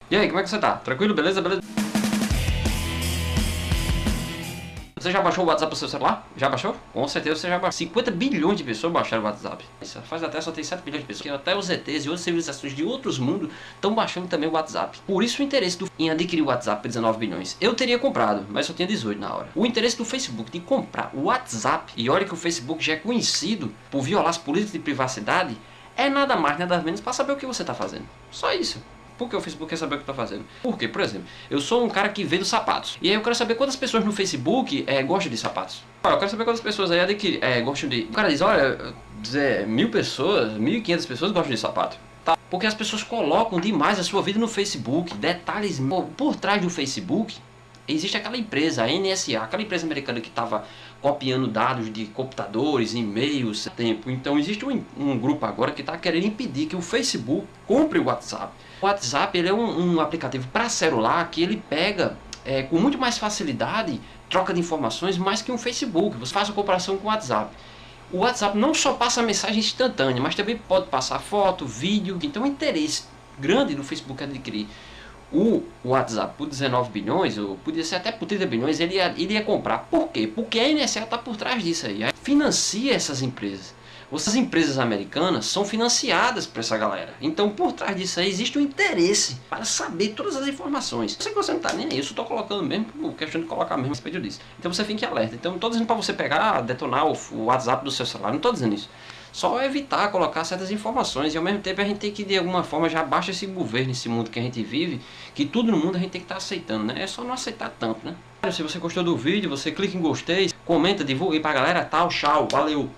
E aí, como é que você tá? Tranquilo? Beleza? Beleza? Você já baixou o WhatsApp pro seu celular? Já baixou? Com certeza você já baixou. 50 bilhões de pessoas baixaram o WhatsApp. Faz até só tem 7 bilhões de pessoas. Até os ETs e outras civilizações de outros mundos estão baixando também o WhatsApp. Por isso o interesse em adquirir o WhatsApp por 19 bilhões. Eu teria comprado, mas só tinha 18 na hora. O interesse do Facebook de comprar o WhatsApp, e olha que o Facebook já é conhecido por violar as políticas de privacidade, é nada mais, nada menos para saber o que você está fazendo. Só isso. Por que o Facebook quer saber o que eu tô fazendo? Porque, por exemplo, eu sou um cara que vende sapatos. E aí eu quero saber quantas pessoas no Facebook gostam de sapatos. Eu quero saber quantas pessoas aí gostam de... O cara diz, olha, 1.000 pessoas, 1.500 pessoas gostam de sapato. Tá? Porque as pessoas colocam demais a sua vida no Facebook. Detalhes por trás do Facebook. Existe aquela empresa, a NSA, aquela empresa americana que estava copiando dados de computadores, e-mails, tempo. Então existe um grupo agora que está querendo impedir que o Facebook compre o WhatsApp. O WhatsApp ele é um aplicativo para celular que ele pega com muito mais facilidade, troca de informações, mais que um Facebook. Você faz a comparação com o WhatsApp. O WhatsApp não só passa mensagem instantânea, mas também pode passar foto, vídeo. Então o interesse grande do Facebook é adquirir o WhatsApp por 19 bilhões, ou podia ser até por 30 bilhões, ele ia comprar. Por quê? Porque a NSA está por trás disso aí. Financia essas empresas. Essas empresas americanas são financiadas por essa galera. Então por trás disso aí existe um interesse para saber todas as informações. Eu sei que você não está nem aí, eu só estou colocando mesmo, por questão de colocar mesmo a respeito disso. Então você fique alerta. Então não estou dizendo para você pegar, detonar o WhatsApp do seu celular, não estou dizendo isso. Só evitar colocar certas informações e ao mesmo tempo a gente tem que de alguma forma já baixa esse governo, esse mundo que a gente vive, que tudo no mundo a gente tem que estar aceitando, né? É só não aceitar tanto, né? Se você gostou do vídeo, você clica em gostei, comenta, divulga aí pra galera, tal, tchau, valeu!